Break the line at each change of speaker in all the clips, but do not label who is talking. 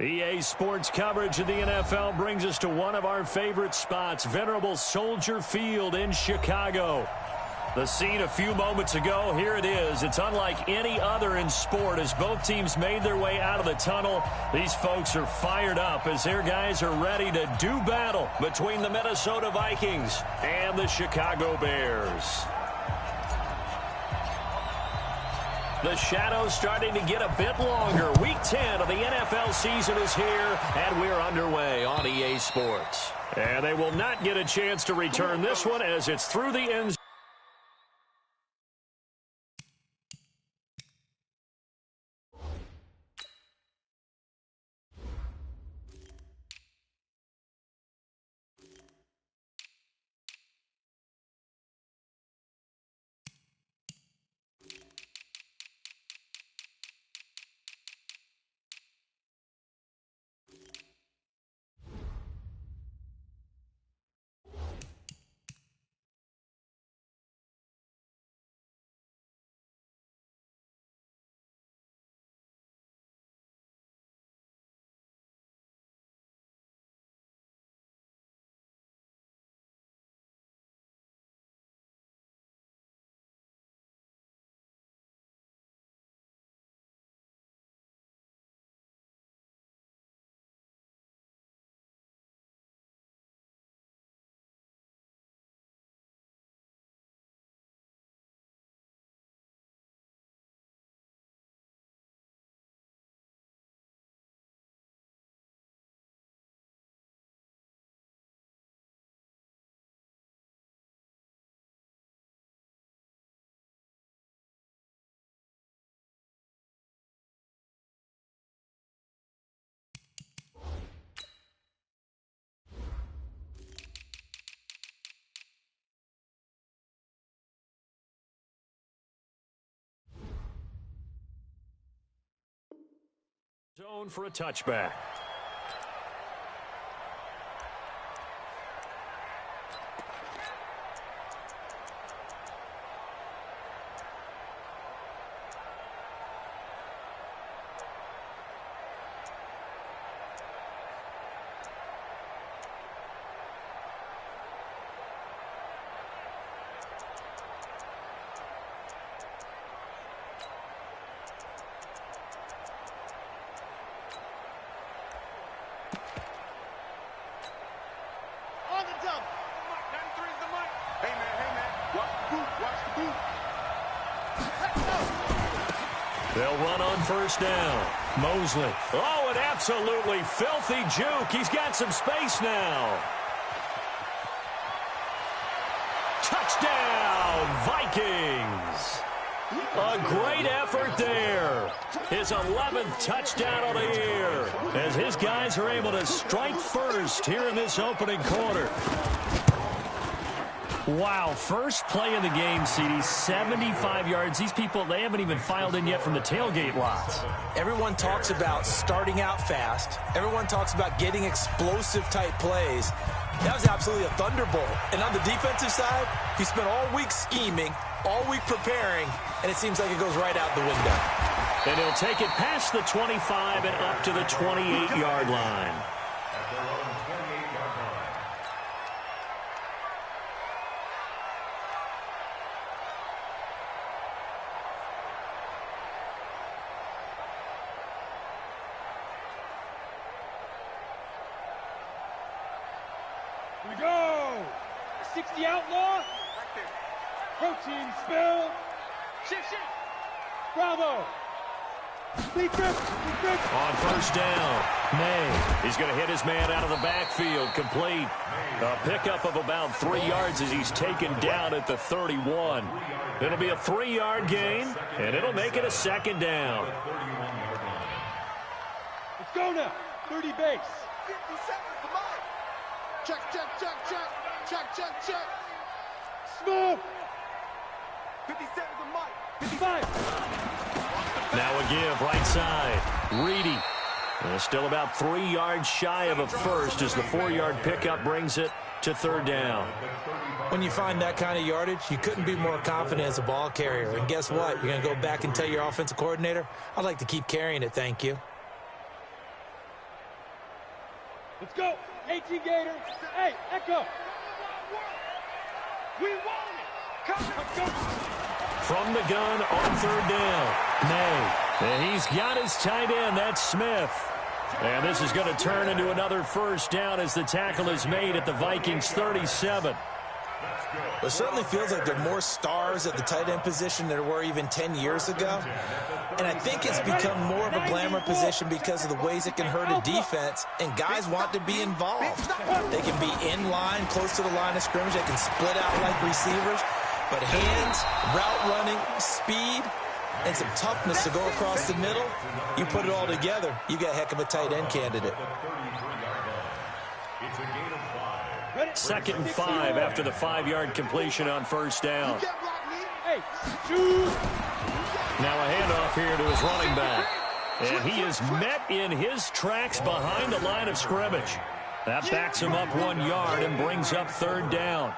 EA Sports coverage of the NFL brings us to one of our favorite spots, venerable Soldier Field in Chicago. The scene a few moments ago, here it is. It's unlike any other in sport as both teams made their way out of the tunnel. These folks are fired up as their guys are ready to do battle between the Minnesota Vikings and the Chicago Bears. The shadow's starting to get a bit longer. Week 10 of the NFL season is here, and we're underway on EA Sports. And they will not get a chance to return this one as it's through the end zone. Zone for a touchback. They'll run on first down. Mosley. Oh, an absolutely filthy juke. He's got some space now. Touchdown, Vikings. A great effort there. His 11th touchdown of the year as his guys are able to strike first here in this opening quarter. Wow, first play of the game, CD, 75 yards. These people, they haven't even filed in yet from the tailgate lots.
Everyone talks about starting out fast. Everyone talks about getting explosive-type plays. That was absolutely a thunderbolt. And on the defensive side, he spent all week scheming, all week preparing, and it seems like it goes right out the window.
And he'll take it past the 25 and up to the 28-yard line.
We go! 60 outlaw. Protein spill. Shift. Bravo.
On first down, May. He's going to hit his man out of the backfield. Complete. A pickup of about 3 yards as he's taken down at the 31. It'll be a 3-yard gain, and it'll make it a second down.
Let's go now. 30 base.
50 seconds to mine. Check.
Smoke.
50 seconds to mine.
55.
Now a give, right side. Reedy. Still about 3 yards shy of a first as the 4-yard pickup brings it to third down.
When you find that kind of yardage, you couldn't be more confident as a ball carrier. And guess what? You're going to go back and tell your offensive coordinator, I'd like to keep carrying it, thank you.
Let's go. 18 Gators. Hey, Echo. We want it. Come on.
From the gun on third down, May. And he's got his tight end. That's Smith. And this is going to turn into another first down as the tackle is made at the Vikings 37.
It certainly feels like there are more stars at the tight end position than there were even 10 years ago. And I think it's become more of a glamour position because of the ways it can hurt a defense, and guys want to be involved. They can be in line, close to the line of scrimmage. They can split out like receivers. But hands, route running, speed, and some toughness to go across the middle, you put it all together, you got a heck of a tight end candidate.
2nd and 5 after the 5-yard completion on first down. Now a handoff here to his running back. And he is met in his tracks behind the line of scrimmage. That backs him up 1 yard and brings up third down.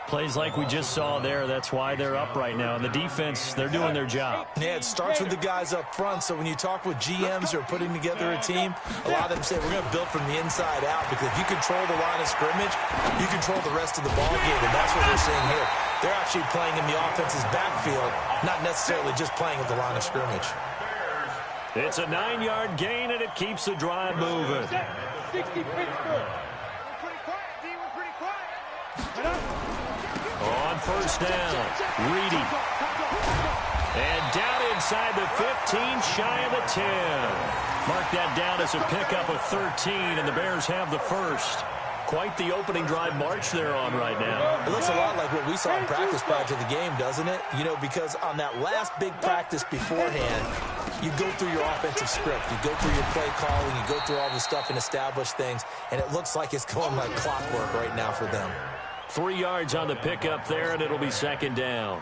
Plays like we just saw there. That's why they're up right now. And the defense, they're doing their job.
Yeah, it starts with the guys up front. So when you talk with GMs who are putting together a team, a lot of them say we're going to build from the inside out, because if you control the line of scrimmage, you control the rest of the ball game. And that's what we're seeing here. They're actually playing in the offense's backfield, not necessarily just playing at the line of scrimmage.
It's a 9-yard gain, and it keeps the drive moving.
60 Pittsburgh.
On first down, Reedy. And down inside the 15, shy of the 10. Mark that down as a pickup of 13, and the Bears have the first. Quite the opening drive march they're on right now.
It looks a lot like what we saw in practice prior to the game, doesn't it? You know, because on that last big practice beforehand, you go through your offensive script. You go through your play calling. You go through all the stuff and establish things. And it looks like it's going like clockwork right now for them.
3 yards on the pickup there, and it'll be second down.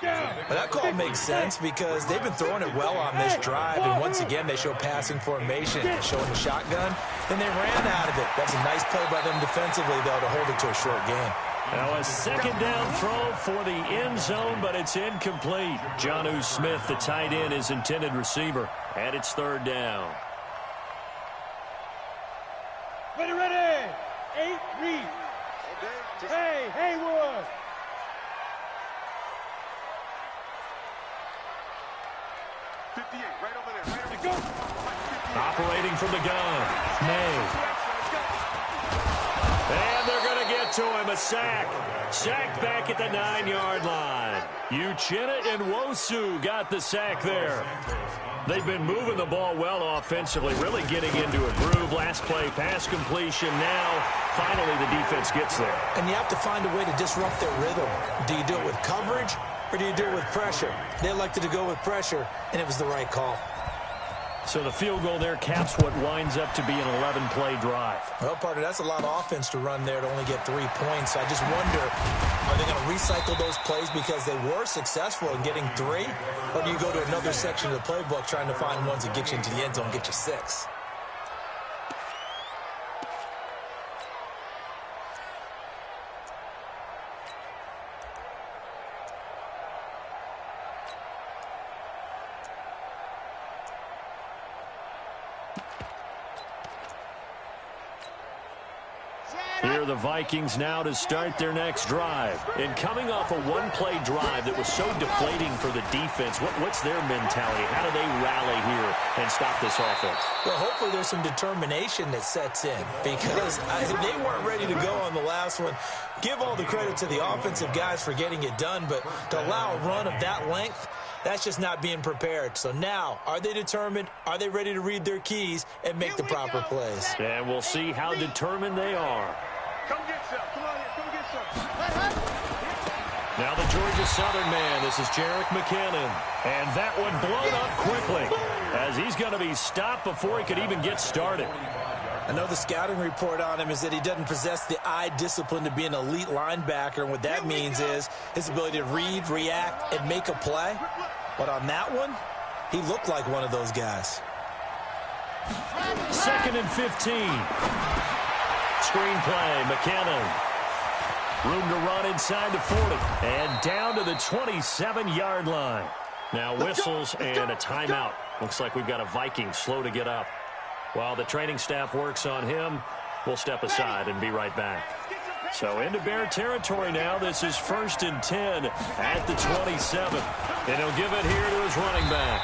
But that call makes sense because they've been throwing it well on this drive, and once again they show passing formation, showing the shotgun, and they ran out of it. That's a nice play by them defensively, though, to hold it to a short game.
Now a second down throw for the end zone, but it's incomplete. Jonnu Smith, the tight end, is intended receiver, and it's third down.
Ready. 8 Reed. Hey, Haywood.
Right over there.
Operating from the gun, May. And they're going to get to him, a sack. Sacked back at the 9-yard line. Uchenna and Wosu got the sack there. They've been moving the ball well offensively, really getting into a groove. Last play, pass completion. Now, finally, the defense gets there.
And you have to find a way to disrupt their rhythm. Do you do it with coverage, or do you do it with pressure? They elected to go with pressure, and it was the right call.
So the field goal there caps what winds up to be an 11-play drive.
Well, partner, that's a lot of offense to run there to only get 3 points. I just wonder, are they going to recycle those plays because they were successful in getting 3? Or do you go to another section of the playbook trying to find ones that get you into the end zone and get you 6?
Here are the Vikings now to start their next drive. And coming off a one-play drive that was so deflating for the defense, what's their mentality? How do they rally here and stop this offense?
Well, hopefully there's some determination that sets in, because they weren't ready to go on the last one. Give all the credit to the offensive guys for getting it done, but to allow a run of that length, that's just not being prepared. So now, are they determined? Are they ready to read their keys and make the proper plays?
And we'll see how determined they are.
Come get some. Come on here. Come get some.
Now the Georgia Southern man, this is Jerick McKinnon. And that one blown up quickly as he's going to be stopped before he could even get started.
I know the scouting report on him is that he doesn't possess the eye discipline to be an elite linebacker, and what that means is his ability to read, react, and make a play. But on that one, he looked like one of those guys.
2nd and 15. Screen play, McKinnon. Room to run inside the 40. And down to the 27-yard line. Now whistles and a timeout. Looks like we've got a Viking slow to get up. While the training staff works on him, We'll step aside and be right back. So into Bear territory now. This is 1st and 10 at the 27. And he'll give it here to his running back.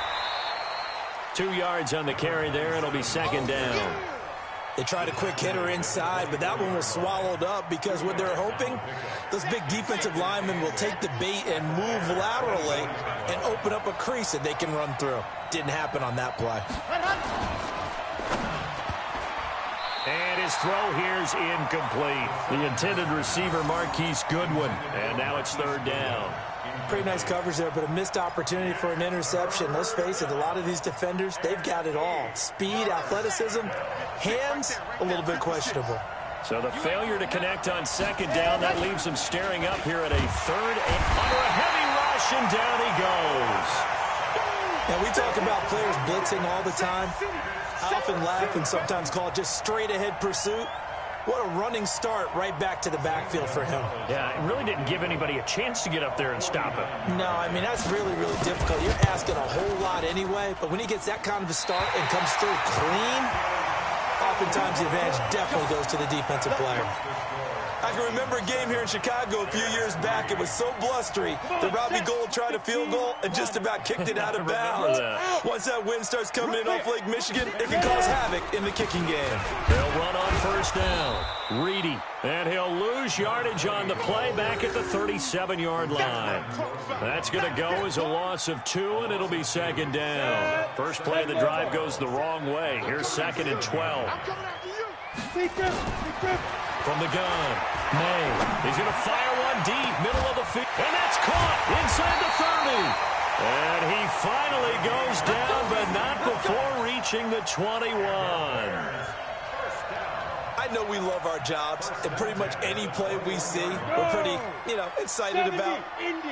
2 yards on the carry there. It'll be 2nd down.
They tried a quick hitter inside, but that one was swallowed up because what they're hoping, those big defensive linemen will take the bait and move laterally and open up a crease that they can run through. Didn't happen on that play.
And his throw here's incomplete. The intended receiver, Marquise Goodwin. And now it's 3rd down.
Pretty nice coverage there, but a missed opportunity for an interception. Let's face it, a lot of these defenders, they've got it all. Speed, athleticism, hands, a little bit questionable.
So the failure to connect on 2nd down, that leaves him staring up here at a 3rd and under a heavy rush, and down he goes.
And we talk about players blitzing all the time. I often laugh and sometimes call it just straight-ahead pursuit. What a running start right back to the backfield for him.
Yeah, it really didn't give anybody a chance to get up there and stop him.
No, I mean, that's really, really difficult. You're asking a whole lot anyway, but when he gets that kind of a start and comes through clean, oftentimes the advantage definitely goes to the defensive player. I can remember a game here in Chicago a few years back. It was so blustery that Robbie Gould tried a field goal and just about kicked it out of bounds. Once that wind starts coming in off Lake Michigan, it can cause havoc in the kicking game.
They'll run on 1st down. Reedy. And he'll lose yardage on the play back at the 37-yard line. That's going to go as a loss of 2, and it'll be 2nd down. First play of the drive goes the wrong way. Here's 2nd and 12. From the gun, May. He's going to fire one deep, middle of the field. And that's caught inside the 30. And he finally goes down, but not before reaching the 21.
I know we love our jobs, and pretty much any play we see, we're pretty, excited about.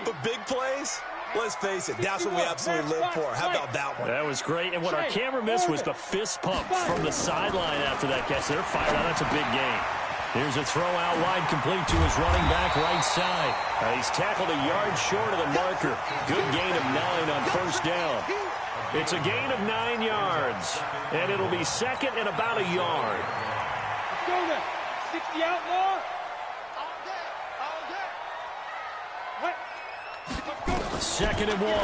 But big plays, let's face it, that's what we absolutely live for. How about that one?
That was great. And what our camera missed was the fist pump from the sideline after that catch. They're fired out. That's a big game. Here's a throw out wide, complete to his running back right side. He's tackled a yard short of the marker. Good gain of 9 on 1st down. It's a gain of 9 yards. And it'll be 2nd and about a yard.
Let's go now. 60 outlaw. What? Let's go.
2nd and 1.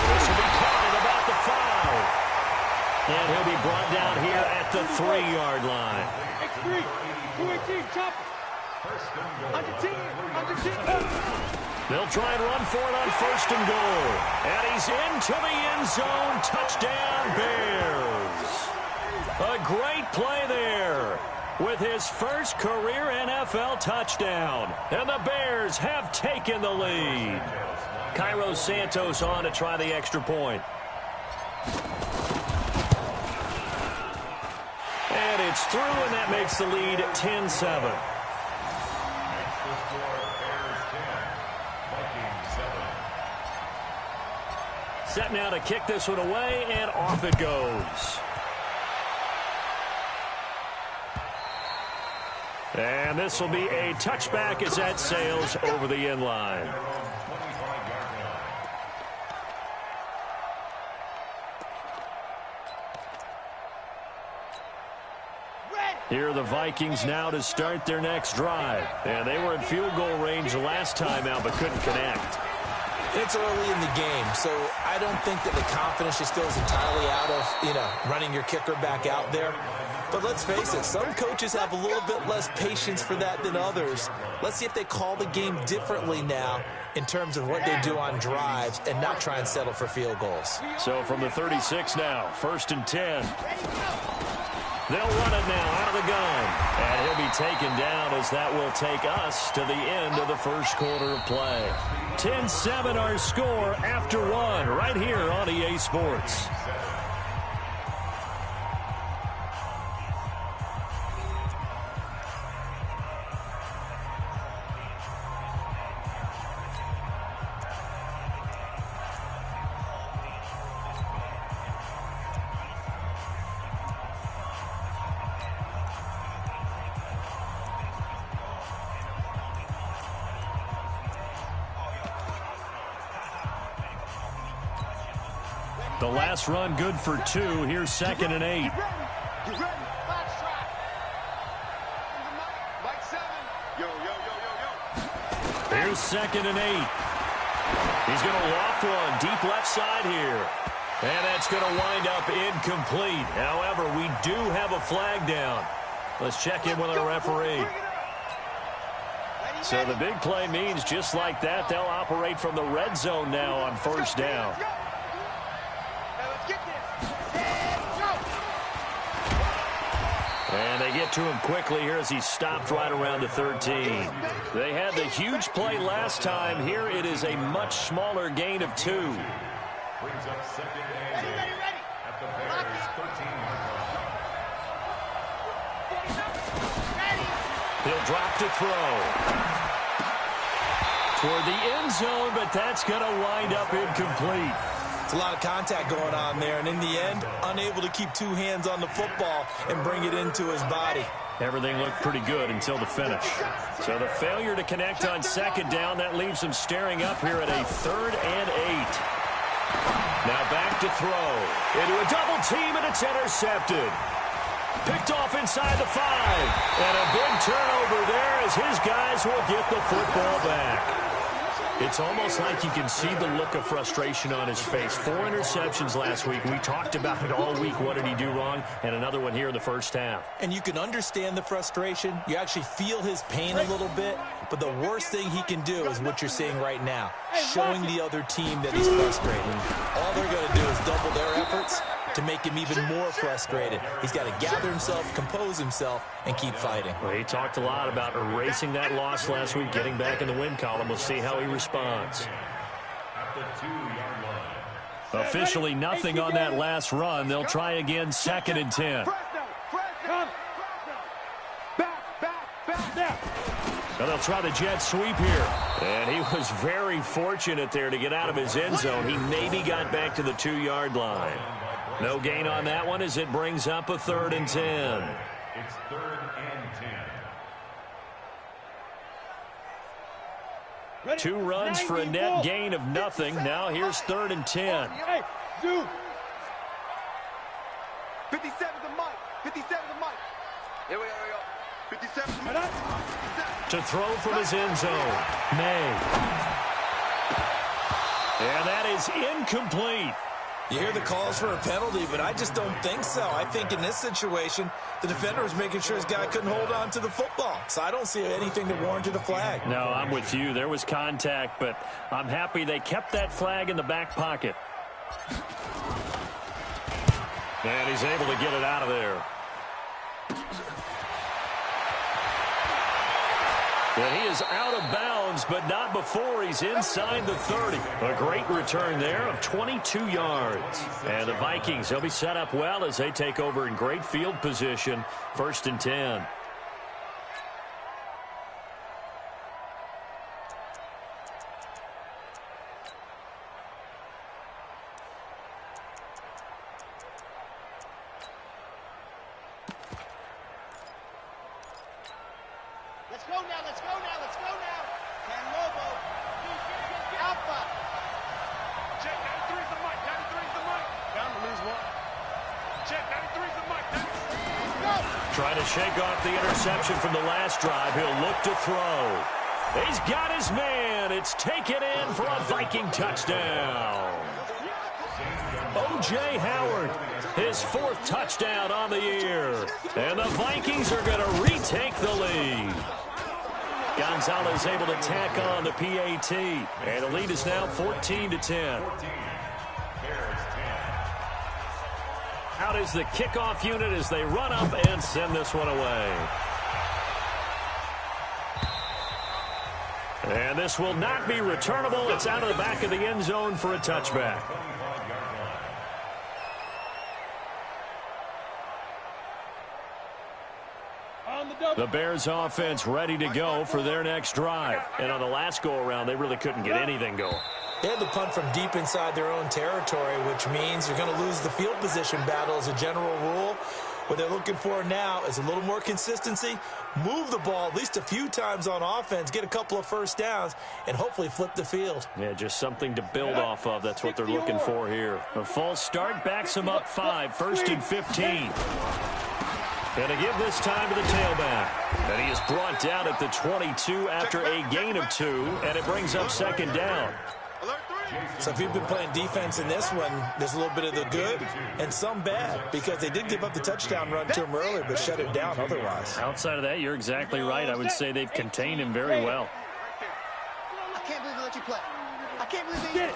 This will be caught at about the 5. And he'll be brought down here at the 3-yard line.
X3, 218, chop. Under 10.
They'll try and run for it on 1st and goal. And he's into the end zone. Touchdown, Bears. A great play there with his first career NFL touchdown. And the Bears have taken the lead. Cairo Santos on to try the extra point. And it's through, and that makes the lead 10-7. Set now to kick this one away, and off it goes. And this will be a touchback as that sails over the end line. Here are the Vikings now to start their next drive. And they were in field goal range the last time out, but couldn't connect.
It's early in the game, so I don't think that the confidence just goes entirely out of, running your kicker back out there. But let's face it, some coaches have a little bit less patience for that than others. Let's see if they call the game differently now in terms of what they do on drives and not try and settle for field goals.
So from the 36 now, 1st and 10. They'll run it now out of the gun. And he'll be taken down as that will take us to the end of the first quarter of play. 10-7 our score after 1 right here on EA Sports. The last run good for 2. Here's 2nd and 8. Here's 2nd and 8. He's going to loft one deep left side here. And that's going to wind up incomplete. However, we do have a flag down. Let's check in with our referee. So the big play means just like that, they'll operate from the red zone now on 1st down. And they get to him quickly here as he stopped right around the 13. They had the huge play last time. Here it is a much smaller gain of 2.
Brings up 2nd and 8 at the Bears' 13.
He'll drop to throw. Toward the end zone, but that's going to wind up incomplete.
It's a lot of contact going on there, and in the end, unable to keep 2 hands on the football and bring it into his body.
Everything looked pretty good until the finish. So the failure to connect on 2nd down, that leaves him staring up here at a 3rd and 8. Now back to throw. Into a double team, and it's intercepted. Picked off inside the 5. And a big turnover there as his guys will get the football back. It's almost like you can see the look of frustration on his face. 4 interceptions last week. We talked about it all week. What did he do wrong? And another one here in the 1st half.
And you can understand the frustration. You actually feel his pain a little bit. But the worst thing he can do is what you're seeing right now, showing the other team that he's frustrated. All they're going to do is double their efforts to make him even more frustrated. He's got to gather himself, compose himself, and keep fighting.
Well, he talked a lot about erasing that loss last week, getting back in the win column. We'll see how he responds. Officially nothing on that last run. They'll try again, 2nd and 10. Well, they'll try the jet sweep here. And he was very fortunate there to get out of his end zone. He maybe got back to the 2-yard line. No gain on that one as it brings up a 3rd and 10.
It's 3rd and 10.
2 runs for a net gain of nothing. Now here's 3rd and 10.
Hey, dude.
57 to Mike. 57 to Mike. Here we go. 57 to Mike.
To throw from his end zone. May. And that is incomplete.
You hear the calls for a penalty, but I just don't think so. I think in this situation, the defender was making sure his guy couldn't hold on to the football. So I don't see anything that warranted a flag.
No, I'm with you. There was contact, but I'm happy they kept that flag in the back pocket. And he's able to get it out of there. And he is out of bounds, but not before he's inside the 30. A great return there of 22 yards. And the Vikings, they'll be set up well as they take over in great field position. 1st and 10.
Let's go now, let's go now, let's go now. Can Lobo. Alpha.
Check, 93's the mic. 93's the mic. Down to lose 1. Check, 93's the mic.
Go.
Trying to shake off the interception from the last drive. He'll look to throw. He's got his man. It's taken in for a Viking touchdown. O.J. Howard, his 4th touchdown on the year. And the Vikings are going to retake the lead. Gonzalez able to tack on the PAT. And the lead is now 14-10. Out is the kickoff unit as they run up and send this one away. And this will not be returnable. It's out of the back of the end zone for a touchback. The Bears offense ready to go for their next drive. And on the last go-around, they really couldn't get anything going.
They had to punt from deep inside their own territory, which means you're going to lose the field position battle as a general rule. What they're looking for now is a little more consistency, move the ball at least a few times on offense, get a couple of 1st downs, and hopefully flip the field.
Yeah, just something to build off of. That's what they're looking for here. A false start backs them up 5, 1st and 15. And to give this time to the tailback. And he is brought down at the 22 after a gain of 2, and it brings up second down.
So if you've been playing defense in this one, there's a little bit of the good and some bad, because they did give up the touchdown run to him earlier, but shut it down otherwise.
Outside of that, you're exactly right. I would say they've contained him very well.
I can't believe they let you play. I can't believe they did it.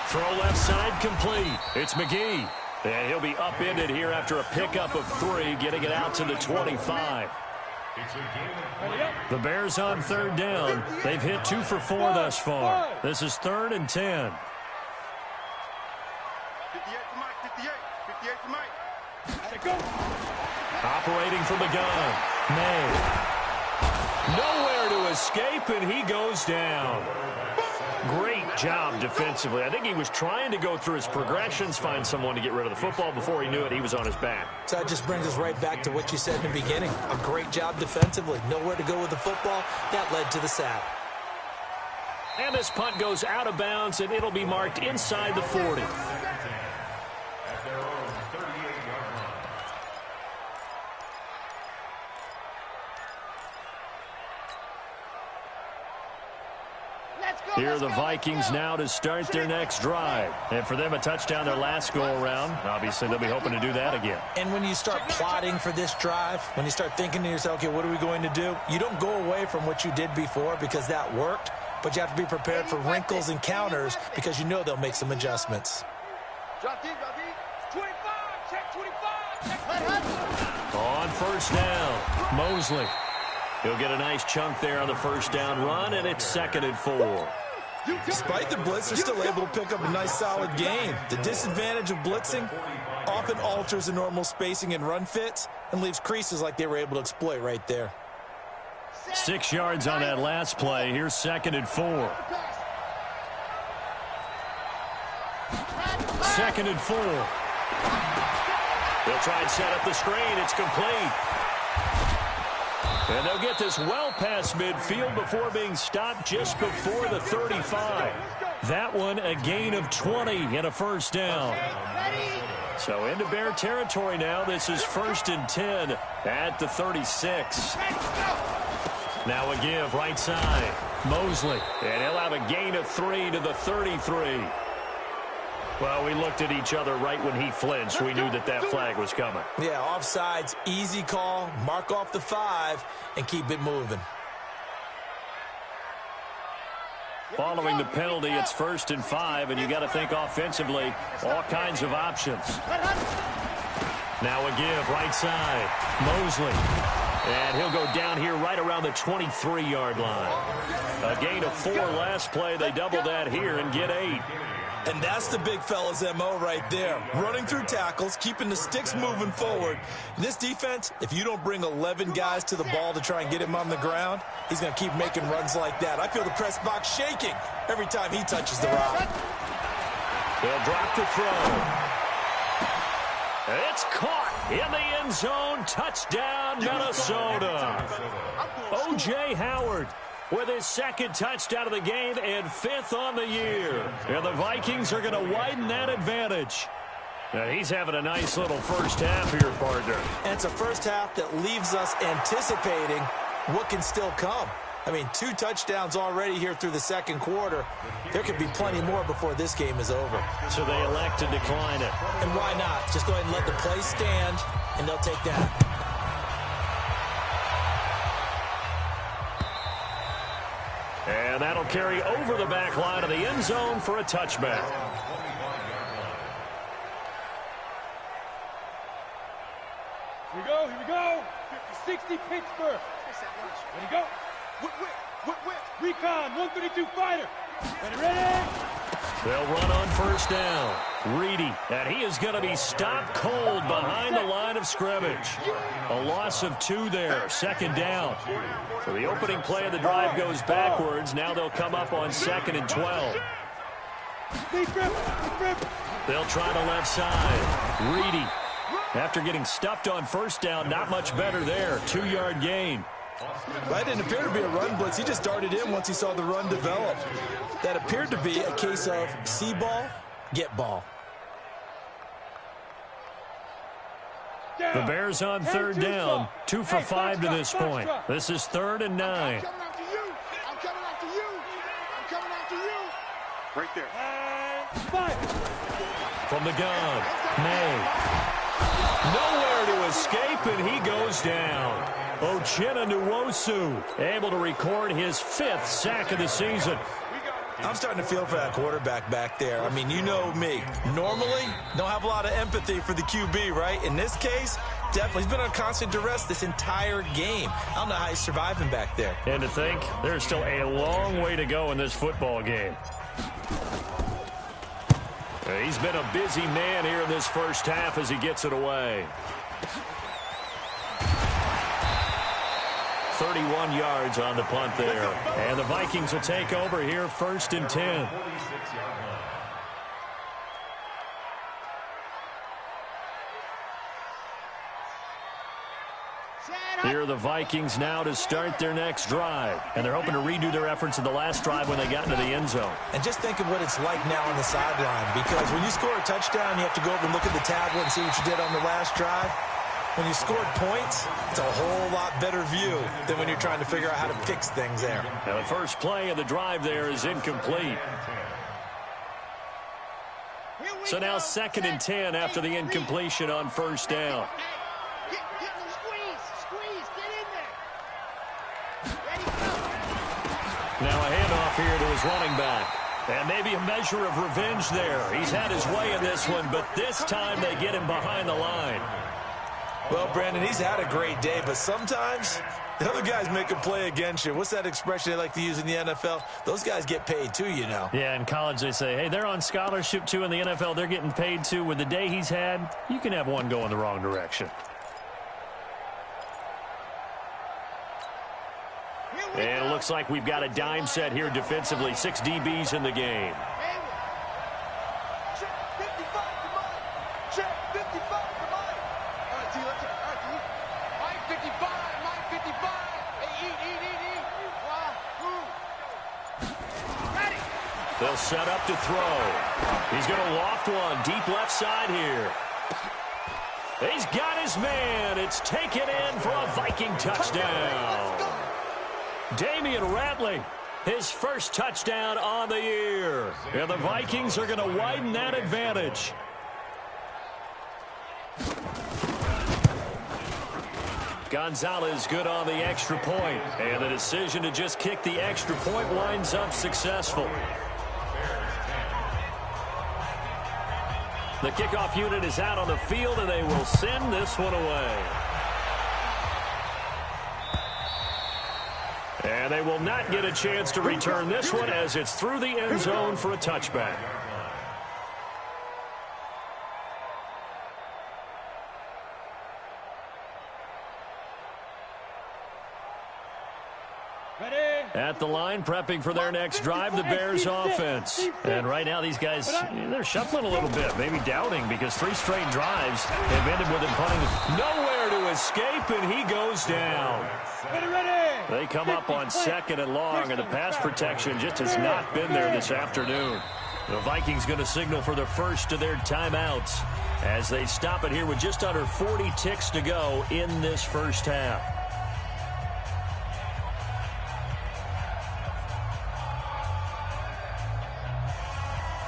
Throw left side complete. It's McGee. And he'll be upended here after a pickup of 3, getting it out to the 25. The Bears on third down. They've hit 2 for 4 thus far. This is 3rd and 10.
58 to Mike, 58 to Mike.
Operating from the gun. May. Nowhere to escape, and he goes down. Great job defensively. I think he was trying to go through his progressions, find someone to get rid of the football. Before he knew it, he was on his back.
So that just brings us right back to what you said in the beginning. A great job defensively. Nowhere to go with the football. That led to the sack.
And this punt goes out of bounds, and it'll be marked inside the 40. Here are the Vikings now to start their next drive. And for them, a touchdown their last go-around. Obviously, they'll be hoping to do that again.
And when you start plotting for this drive, when you start thinking to yourself, okay, what are we going to do? You don't go away from what you did before because that worked, but you have to be prepared for wrinkles and counters because you know they'll make some adjustments.
Drop deep, 25, check 25, check.
On first down, Mosley. He'll get a nice chunk there on the first down run, and it's 2nd and 4.
Despite the blitz, they're still able to pick up a nice solid gain. The disadvantage of blitzing often alters the normal spacing and run fits and leaves creases like they were able to exploit right there.
6 yards on that last play. Here's 2nd and 4. 2nd and 4. They'll try and set up the screen. It's complete. And they'll get this well past midfield before being stopped just before the 35. That one a gain of 20 and a first down. So into Bear territory now. This is 1st and 10 at the 36. Now a give right side. Mosley. And he'll have a gain of 3 to the 33. Well, we looked at each other right when he flinched. We knew that that flag was coming.
Yeah, offsides, easy call, mark off the 5, and keep it moving.
Following the penalty, it's 1st and 5, and you got to think offensively, all kinds of options. Now a give right side. Mosley. And he'll go down here right around the 23-yard line. A gain of 4 last play. They double that here and get 8.
And that's the big fella's MO right there. Running through tackles, keeping the sticks moving forward. In this defense, if you don't bring 11 guys to the ball to try and get him on the ground, he's going to keep making runs like that. I feel the press box shaking every time he touches the rock.
They'll drop the throw. It's caught in the end zone. Touchdown, Minnesota. O.J. Howard with his 2nd touchdown of the game and 5th on the year. And the Vikings are going to widen that advantage. Now he's having a nice little first half here, partner.
And it's a first half that leaves us anticipating what can still come. I mean, 2 touchdowns already here through the 2nd quarter. There could be plenty more before this game is over.
So they elect to decline it.
And why not? Just go ahead and let the play stand, and they'll take that.
And that'll carry over the back line of the end zone for a touchback.
Here we go. 50-60 Pittsburgh. Ready to go. Whip. Recon, 132 fighter. Ready.
They'll run on first down. Reedy, and he is going to be stopped cold behind the line of scrimmage. A loss of 2 there, 2nd down. So the opening play of the drive goes backwards. Now they'll come up on 2nd and 12. They'll try the left side. Reedy, after getting stuffed on first down, not much better there. 2-yard gain.
That didn't appear to be a run blitz. He just darted in once he saw the run develop. That appeared to be a case of see ball, get ball.
The Bears on third down, 2 for 5 to this point. This is 3rd and 9.
I'm coming after you. I'm coming after you. I'm coming after you.
Right there.
And fire.
From the gun, May. Nowhere to escape, and he goes down. Uchenna Nwosu able to record his 5th sack of the season.
I'm starting to feel for that quarterback back there. I mean, you know me. Normally, don't have a lot of empathy for the QB, right? In this case, definitely. He's been on constant duress this entire game. I don't know how he's surviving back there.
And to think, there's still a long way to go in this football game. He's been a busy man here in this first half as he gets it away. 31 yards on the punt there. And the Vikings will take over here 1st and 10. Here are the Vikings now to start their next drive. And they're hoping to redo their efforts in the last drive when they got into the end zone.
And just think of what it's like now on the sideline. Because when you score a touchdown, you have to go over and look at the tablet and see what you did on the last drive. When you scored points, it's a whole lot better view than when you're trying to figure out how to fix things there.
Now the first play of the drive there is incomplete. So now 2nd and 10 after the incompletion on 1st down.
Squeeze, get in there. Ready, go.
Now a handoff here to his running back. And maybe a measure of revenge there. He's had his way in this one, but this time they get him behind the line.
Well, Brandon, he's had a great day, but sometimes the other guys make a play against you. What's that expression they like to use in the NFL? Those guys get paid too, you know.
Yeah, in college they say, hey, they're on scholarship too. In the NFL, they're getting paid too. With the day he's had, you can have one go in the wrong direction. And it looks like we've got a dime set here defensively. 6 DBs in the game.
Check 55 to mine. Check 55 to mine. All right, T, let's go. All right, T. Mike 55, Mike 55. Hey, eat. Ready.
They'll set up to throw. He's going to loft one deep left side here. He's got his man. It's taken in for a Viking touchdown. Damian Ratley, his first touchdown on the year. And the Vikings are going to widen that advantage. Gonzalez good on the extra point. And the decision to just kick the extra point winds up successful. The kickoff unit is out on the field, and they will send this one away. And they will not get a chance to return this one as it's through the end zone for a touchback. At the line, prepping for their next drive, the Bears offense. And right now, these guys, they're shuffling a little bit, maybe doubting, because 3 straight drives have ended with him punting. Nowhere to escape, and he goes down. They come up on 2nd and long, and the pass protection just has not been there this afternoon. The Vikings going to signal for the first of their timeouts as they stop it here with just under 40 ticks to go in this first half.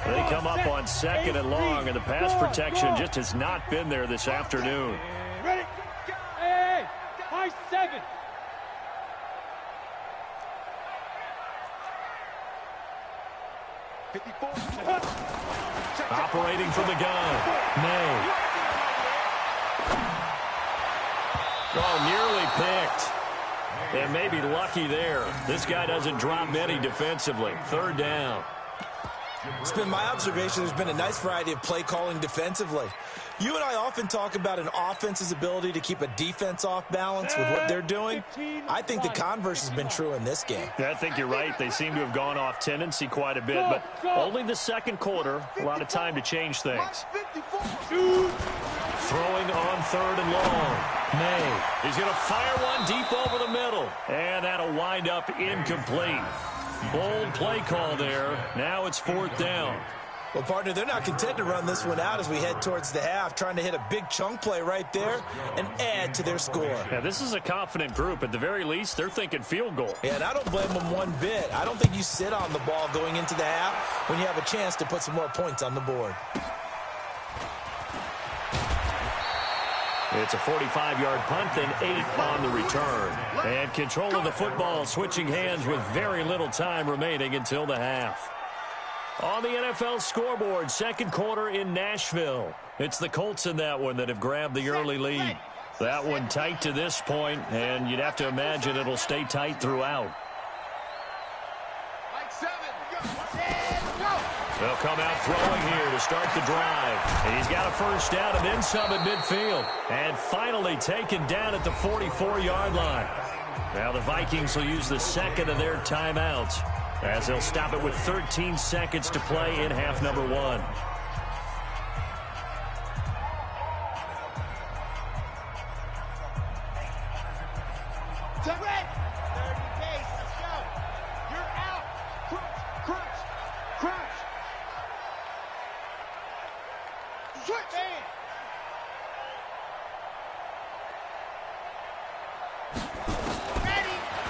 They come up on 2nd and long, and the pass protection just has not been there this afternoon.
Ready. Hey, high 7.
Operating from the gun. May. Oh, nearly picked. And maybe lucky there. This guy doesn't drop many defensively. 3rd down.
It's been my observation there's been a nice variety of play calling defensively. You and I often talk about an offense's ability to keep a defense off balance with what they're doing. I think the converse has been true in this game.
Yeah, I think you're right. They seem to have gone off tendency quite a bit, but only the 2nd quarter, a lot of time to change things. Throwing on 3rd and long. May. He's going to fire one deep over the middle. And that'll wind up incomplete. Bold play call there. Now it's 4th down.
Well, partner, they're not content to run this one out as we head towards the half, trying to hit a big chunk play right there and add to their score.
Yeah, this is a confident group. At the very least, they're thinking field goal.
Yeah, and I don't blame them one bit. I don't think you sit on the ball going into the half when you have a chance to put some more points on the board.
It's a 45-yard punt and 8 on the return. And control of the football switching hands with very little time remaining until the half. On the NFL scoreboard, second quarter in Nashville. It's the Colts in that one that have grabbed the early lead. That one tight to this point, and you'd have to imagine it'll stay tight throughout. They'll come out throwing here to start the drive. And he's got a first down and then some at midfield. And finally taken down at the 44-yard line. Now the Vikings will use the second of their timeouts as they'll stop it with 13 seconds to play in half number 1.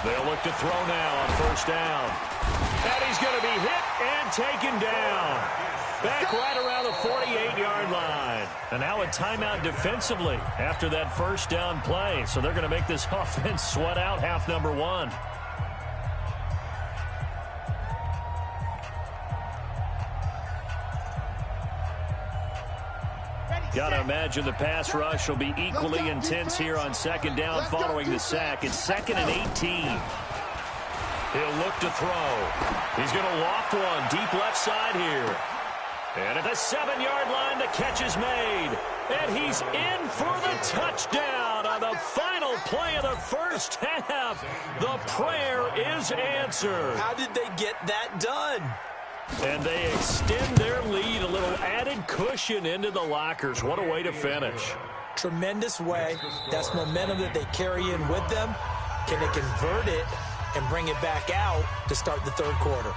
They'll look to throw now on first down. And he's going to be hit and taken down. Back right around the 48-yard line. And now a timeout defensively after that first down play. So they're going to make this offense sweat out half number 1. Got to imagine the pass rush will be equally intense here on second down following the sack. It's 2nd and 18. He'll look to throw. He's going to loft one deep left side here. And at the 7-yard line, the catch is made. And he's in for the touchdown on the final play of the first half. The prayer is answered.
How did they get that done?
And they extend their lead, a little added cushion into the lockers. What a way to finish.
Tremendous way. That's momentum that they carry in with them. Can they convert it and bring it back out to start the third quarter?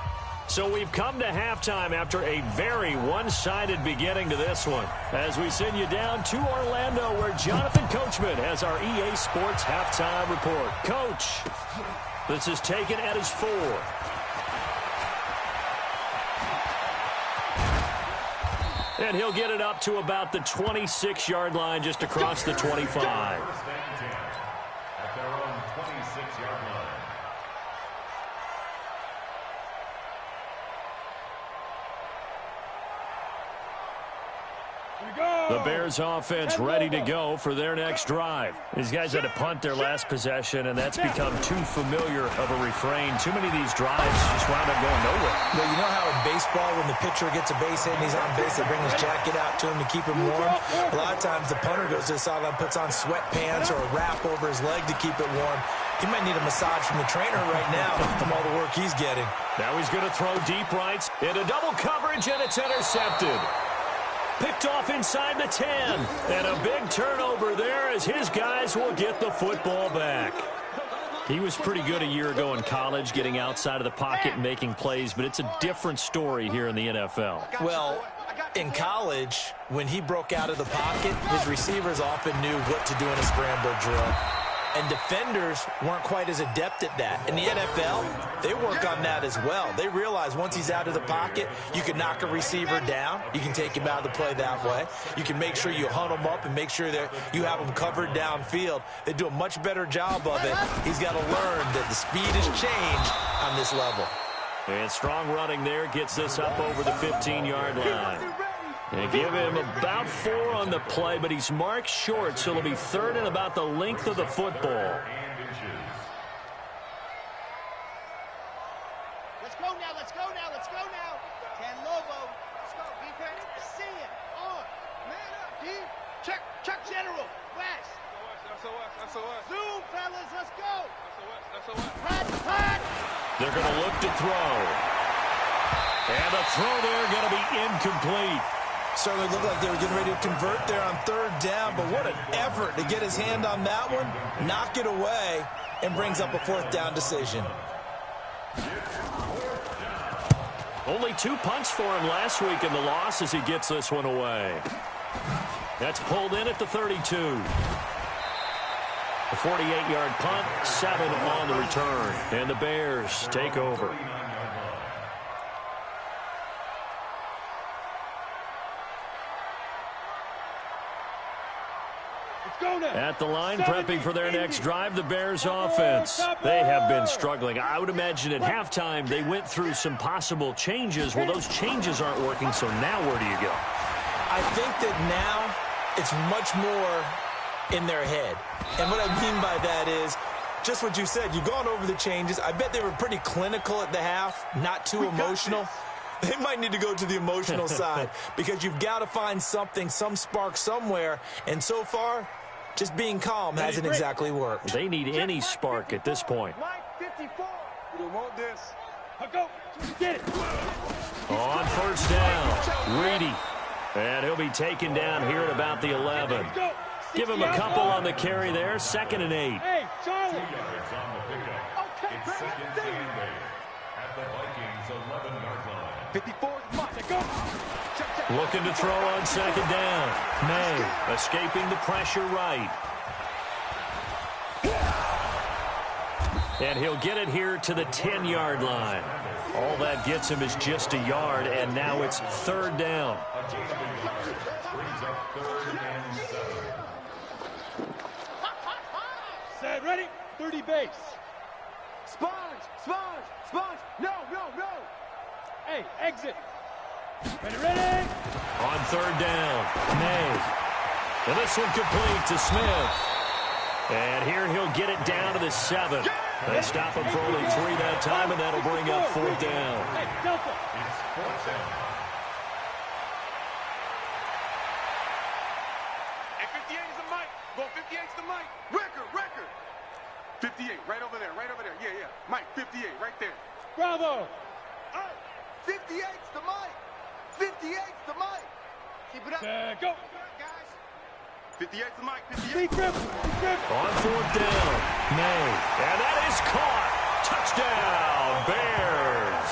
So we've come to halftime after a very one-sided beginning to this one. As we send you down to Orlando, where Jonathan Coachman has our EA Sports halftime report. Coach, this is taken at his 4. And he'll get it up to about the 26-yard line, just across the 25.
At their own 26-yard line.
The Bears offense ready to go for their next drive. These guys had to punt their last possession, and that's become too familiar of a refrain. Too many of these drives just wound up going nowhere.
Well, you know how in baseball, when the pitcher gets a base hit and he's on base, they bring his jacket out to him to keep him warm? A lot of times the punter goes to the sideline, puts on sweatpants or a wrap over his leg to keep it warm. He might need a massage from the trainer right now from all the work he's getting.
Now he's going to throw deep rights into double coverage, and it's intercepted. Picked off inside the 10. And a big turnover there as his guys will get the football back. He was pretty good a year ago in college, getting outside of the pocket and making plays, but it's a different story here in the NFL.
Well, in college, when he broke out of the pocket, his receivers often knew what to do in a scramble drill. And defenders weren't quite as adept at that. In the NFL, they work on that as well. They realize once he's out of the pocket, you can knock a receiver down. You can take him out of the play that way. You can make sure you hunt him up and make sure that you have him covered downfield. They do a much better job of it. He's got to learn that the speed has changed on this level.
And strong running there gets this up over the 15-yard line. They give him about 4 on the play, but he's marked short, so it'll be 3rd and about the length of the football.
Let's go now, let's go now, let's go now. Can Lobo. Let's go, defense. See it. On. Man up, D. Check, general. West.
SOS.
Zoom, fellas, let's go.
SOS.
Hot.
They're going to look to throw. And the throw there going to be incomplete.
Certainly looked like they were getting ready to convert there on 3rd down, but what an effort to get his hand on that one, knock it away, and brings up a 4th down decision.
Only 2 punts for him last week in the loss as he gets this one away. That's pulled in at the 32. A 48-yard punt, 7 on the return. And the Bears take over. At the line, prepping for their next drive, the Bears offense. They have been struggling. I would imagine at halftime they went through some possible changes. Well, those changes aren't working, so now where do you go?
I think that now it's much more in their head. And what I mean by that is just what you said. You've gone over the changes. I bet they were pretty clinical at the half, not too emotional. They might need to go to the emotional side because you've got to find something, some spark somewhere. And so far, just being calm hasn't exactly worked.
They need any spark at this point.
Mike 54. You don't want this.
Go. Get it.
On first down, Reedy. And he'll be taken down here at about the 11. Give him a couple on the carry there. 2nd and 8.
Hey, Charlie.
2 yards on the pickup.
Okay,
It's 2nd and 8 at the Vikings' 11-yard line.
54 is mine. Go. Check.
Looking to throw on 2nd down. May escaping the pressure right. And he'll get it here to the 10-yard line. All that gets him is just a yard, and now it's 3rd down.
Brings up 3rd and 7.
Set, ready? 30 base.
Sponge. No.
Hey, exit. Ready.
On 3rd down, May. And this one complete to Smith. And here he'll get it down to the 7. They stop him for only 3 that time, and that'll bring up 4th down.
Hey, Delta.
It's 4th down.
Hey, 58 is the mic. Go 58's the mic.
Record. 58, right over there. Yeah. Mike 58, right there.
Bravo.
58's the mic. 58's the mic.
Keep it up. Go.
58's the mic. 58.
Big grip.
On 4th down, May. And that is caught. Touchdown, Bears.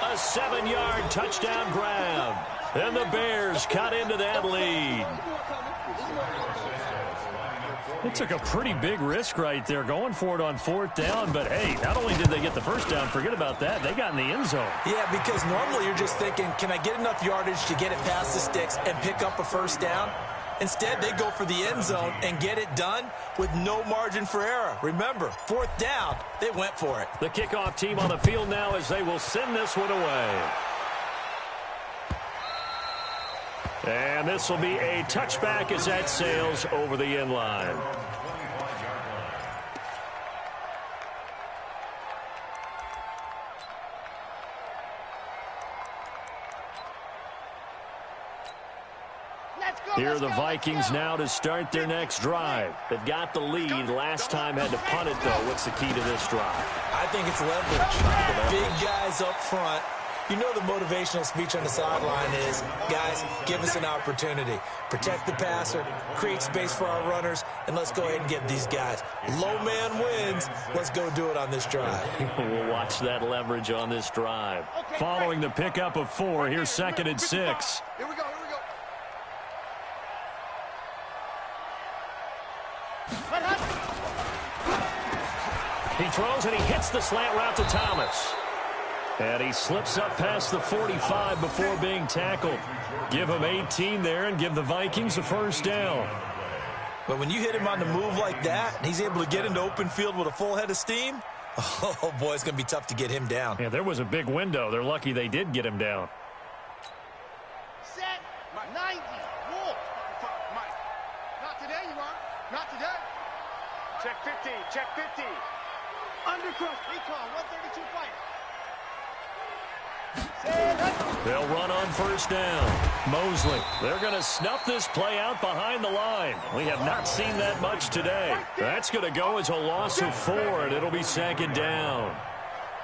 A 7-yard touchdown grab. And the Bears cut into that lead. It took a pretty big risk right there going for it on 4th down. But, hey, not only did they get the first down, forget about that, they got in the end zone.
Yeah, because normally you're just thinking, can I get enough yardage to get it past the sticks and pick up a first down? Instead, they go for the end zone and get it done with no margin for error. Remember, 4th down, they went for it.
The kickoff team on the field now as they will send this one away. And this will be a touchback as that sails over the end line. Here are the Vikings now to start their next drive. They've got the lead. Last time had to punt it, though. What's the key to this drive?
I think it's leverage. Big guys up front. You know the motivational speech on the sideline is, guys, give us an opportunity. Protect the passer, create space for our runners, and let's go ahead and get these guys. Low man wins. Let's go do it on this drive.
We'll watch that leverage on this drive. Following the pickup of 4, here's 2nd and 6.
Here we go.
He throws and he hits the slant route to Thomas. And he slips up past the 45 before being tackled. Give him 18 there and give the Vikings a first down.
But when you hit him on the move like that, and he's able to get into open field with a full head of steam, oh, boy, it's going to be tough to get him down.
Yeah, there was a big window. They're lucky they did get him down.
Set. 90. Wolf.
Mike. Not today, you are. Not today.
Check 50. Check 50.
Undercross. Recon. 132 fight.
They'll run on first down. Mosley, they're going to snuff this play out behind the line. We have not seen that much today. That's going to go as a loss of 4, and it'll be 2nd down.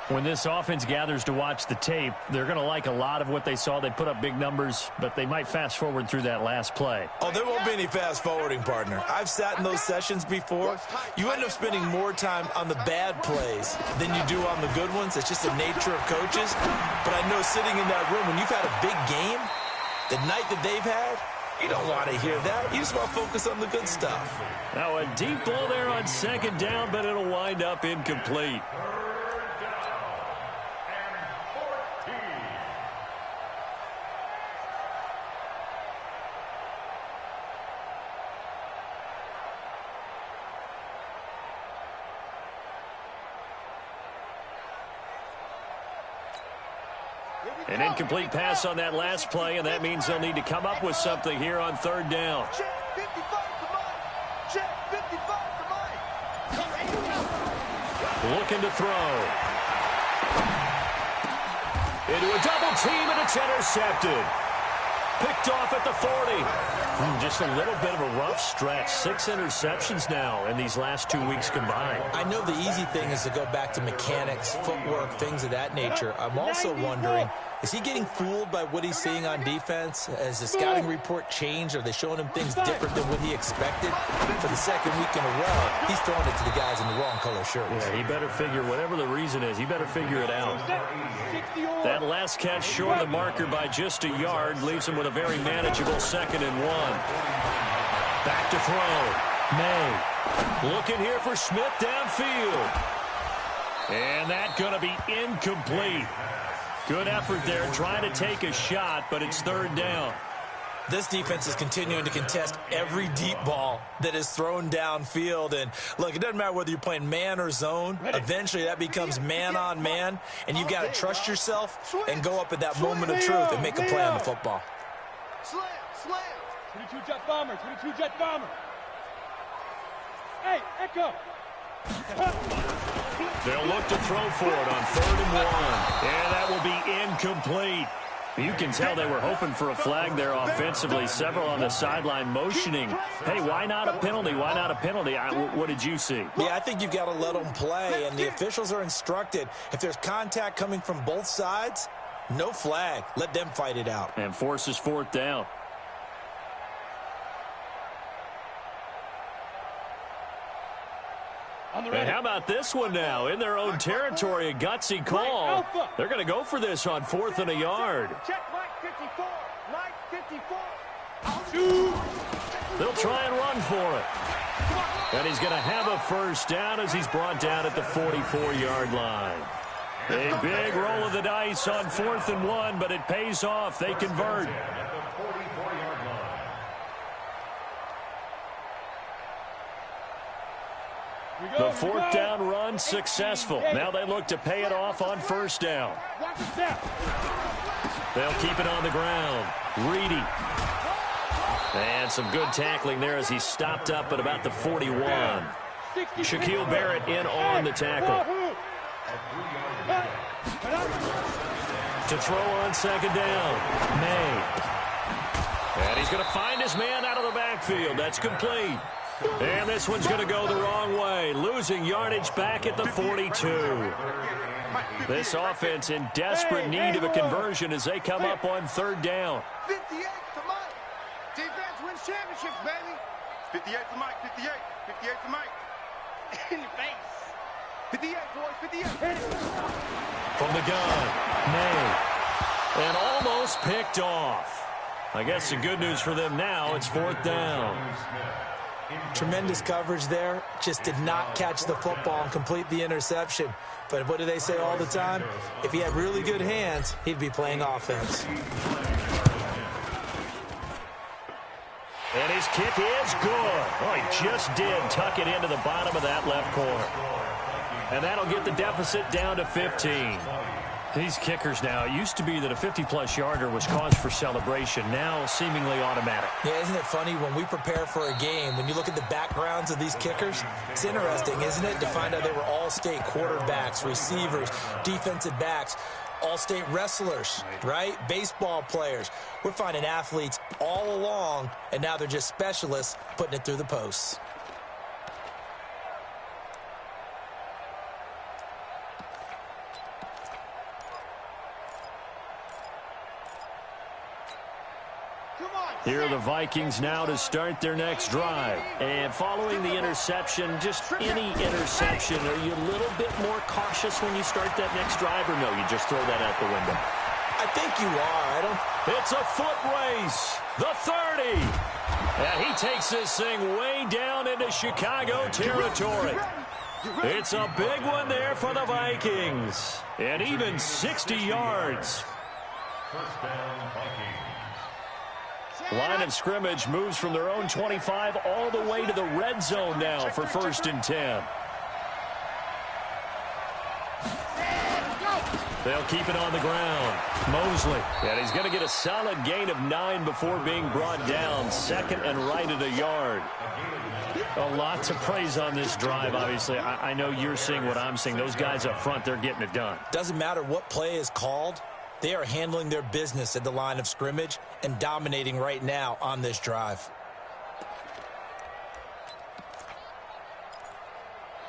When this offense gathers to watch the tape, they're going to like a lot of what they saw. They put up big numbers, but they might fast forward through that last play.
Oh, there won't be any fast forwarding, partner. I've sat in those sessions before. You end up spending more time on the bad plays than you do on the good ones. It's just the nature of coaches. But I know sitting in that room, when you've had a big game, the night that they've had, you don't want to hear that. You just want to focus on the good stuff.
Now a deep ball there on second down, but it'll wind up incomplete. An incomplete pass on that last play, and that means they'll need to come up with something here on third down.
Check 55 to Mike. Check 55 to Mike.
Looking to throw. Into a double team, and it's intercepted. Picked off at the 40. Just a little bit of a rough stretch. 6 interceptions now in these last 2 weeks combined.
I know the easy thing is to go back to mechanics, footwork, things of that nature. I'm also wondering, is he getting fooled by what he's seeing on defense? Has the scouting report changed? Are they showing him things different than what he expected? For the second week in a row, he's throwing it to the guys in the wrong color shirts.
Yeah, he better figure, whatever the reason is, he better figure it out. That last catch short of the marker by just a yard leaves him with a very manageable 2nd and 1. Back to throw. May. Looking here for Smith downfield. And that's going to be incomplete. Good effort there, trying to take a shot, but it's third down.
This defense is continuing to contest every deep ball that is thrown downfield. And, look, it doesn't matter whether you're playing man or zone. Eventually, that becomes man on man. And you've got to trust yourself and go up at that moment of truth and make a play on the football.
Slam, slam.
22 jet bomber, 22 jet bomber. Hey, Echo.
They'll look to throw for it on 3rd and 1. And that will be incomplete. You can tell they were hoping for a flag there offensively. Several on the sideline motioning. Hey, why not a penalty? Why not a penalty? What did you see?
Yeah, I think you've got to let them play, and the officials are instructed. If there's contact coming from both sides, no flag. Let them fight it out.
And forces 4th down. And how about this one now? In their own territory, a gutsy call. They're going to go for this on 4th and a yard.
Check Mike 54. Mike 54.
They'll try and run for it. And he's going to have a first down as he's brought down at the 44-yard line. A big roll of the dice on 4th and 1, but it pays off. They convert. The 4th down run successful. Now they look to pay it off on 1st down. They'll keep it on the ground. Reedy. And some good tackling there as he stopped up at about the 41. Shaquille Barrett in on the tackle. To throw on 2nd down. May. And he's going to find his man out of the backfield. That's complete. And this one's going to go the wrong way, losing yardage back at the 42. This offense in desperate need of a conversion as they come up on 3rd down.
58 to Mike. Defense wins championships, baby.
58 to Mike, 58. 58 to Mike.
In your face. 58, boys, 58. Hit it.
From the gun, May. And almost picked off. I guess the good news for them now, it's 4th down.
Tremendous coverage there. Just did not catch the football and complete the interception. But what do they say all the time? If he had really good hands, he'd be playing offense.
And his kick is good. Oh, he just did tuck it into the bottom of that left corner. And that'll get the deficit down to 15. These kickers now, it used to be that a 50-plus yarder was cause for celebration. Now, seemingly automatic.
Yeah, isn't it funny when we prepare for a game, when you look at the backgrounds of these kickers, it's interesting, isn't it, to find out they were all-state quarterbacks, receivers, defensive backs, all-state wrestlers, right? Baseball players. We're finding athletes all along, and now they're just specialists putting it through the posts.
Here are the Vikings now to start their next drive. And following the interception, just any interception, are you a little bit more cautious when you start that next drive, or no, you just throw that out the window?
I think you are.
It's a foot race. The 30. And he takes this thing way down into Chicago territory. It's a big one there for the Vikings. And even 60 yards.
First down, Vikings.
Line of scrimmage moves from their own 25 all the way to the red zone now for 1st and 10. They'll keep it on the ground. Mosley. And he's going to get a solid gain of 9 before being brought down. 2nd and right at a yard. A lot to praise on this drive, obviously. I know you're seeing what I'm seeing. Those guys up front, they're getting it done.
Doesn't matter what play is called. They are handling their business at the line of scrimmage and dominating right now on this drive.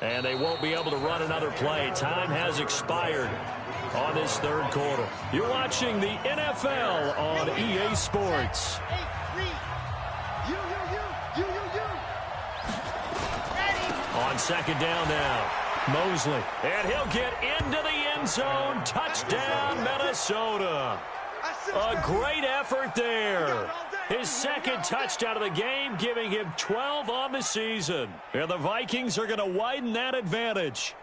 And they won't be able to run another play. Time has expired on this 3rd quarter. You're watching the NFL on EA Sports. On 2nd down now, Mosley. And he'll get into the end zone. Touchdown, Minnesota. A great effort there. His 2nd touchdown of the game, giving him 12 on the season. And the Vikings are going to widen that advantage.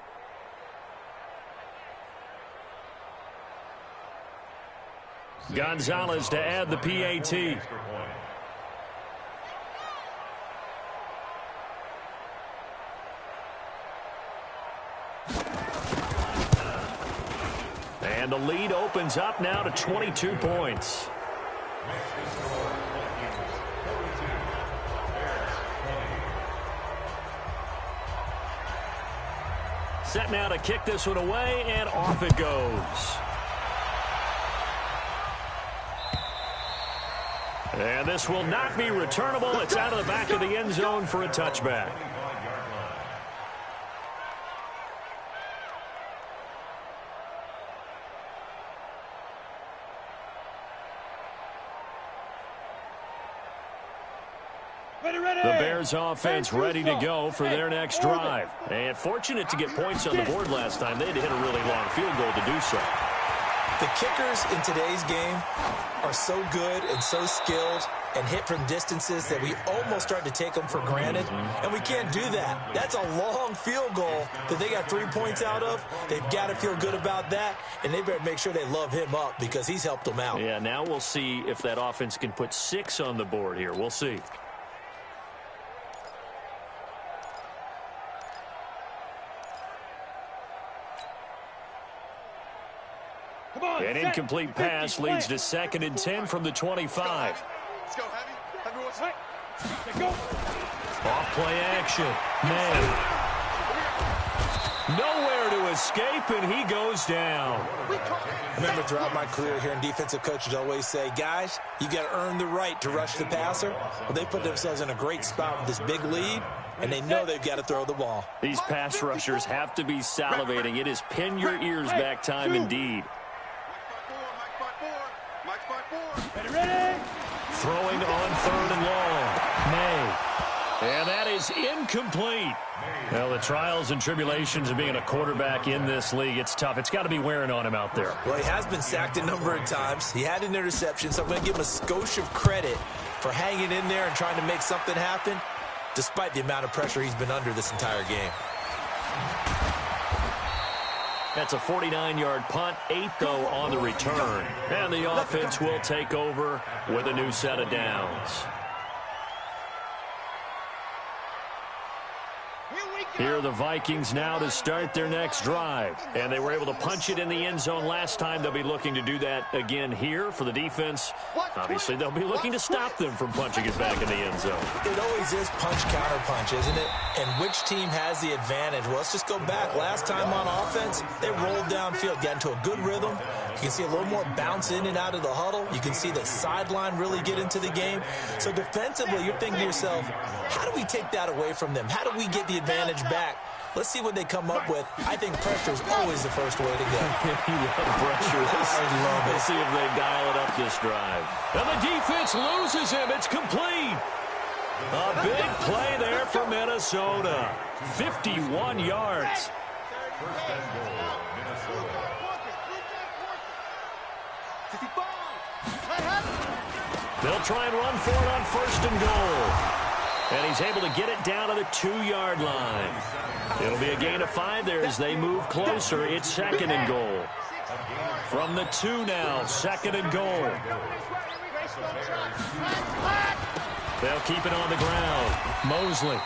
Gonzalez to add the PAT. And the lead opens up now to 22 points. Set now to kick this one away, and off it goes. And this will not be returnable. It's out of the back of the end zone for a touchback. The Bears offense ready to go for their next drive. And fortunate to get points on the board last time. They had to hit a really long field goal to do so.
The kickers in today's game are so good and so skilled and hit from distances that we almost start to take them for granted. And we can't do that. That's a long field goal that they got 3 points out of. They've got to feel good about that. And they better make sure they love him up because he's helped them out.
Yeah, now we'll see if that offense can put 6 on the board here. We'll see. An incomplete pass leads to 2nd and 10 from the 25.
Let's go, Heavy. Heavy, what's right?
Off play action. Man. Nowhere to escape, and he goes down.
Remember, throughout my career here in defensive coaches always say, guys, you got to earn the right to rush the passer. Well, they put themselves in a great spot with this big lead, and they know they've got to throw the ball.
These pass rushers have to be salivating. It is pin your ears back time indeed. Throwing on 3rd and long. May. And that is incomplete. Well, the trials and tribulations of being a quarterback in this league, it's tough. It's got to be wearing on him out there.
Well, he has been sacked a number of times. He had an interception, so I'm going to give him a skosh of credit for hanging in there and trying to make something happen, despite the amount of pressure he's been under this entire game.
That's a 49-yard punt, 8, though, on the return. And the offense will take over with a new set of downs. Here are the Vikings now to start their next drive. And they were able to punch it in the end zone last time. They'll be looking to do that again here for the defense. Obviously, they'll be looking to stop them from punching it back in the end zone.
It always is punch-counter-punch, isn't it? And which team has the advantage? Well, let's just go back. Last time on offense, they rolled downfield, got into a good rhythm. You can see a little more bounce in and out of the huddle. You can see the sideline really get into the game. So defensively, you're thinking to yourself, how do we take that away from them? How do we get the advantage back? Let's see what they come up with. I think pressure is always the first way to go.
You love pressure.
I love it.
Let's see if they dial it up this drive. And the defense loses him. It's complete. A big play there for Minnesota. 51 yards.
First and goal, Minnesota.
They'll try and run for it on first and goal. And he's able to get it down to the 2-yard line. It'll be a gain of 5 there as they move closer. It's second and goal. From the 2 now, second and goal. They'll keep it on the ground. Mosley.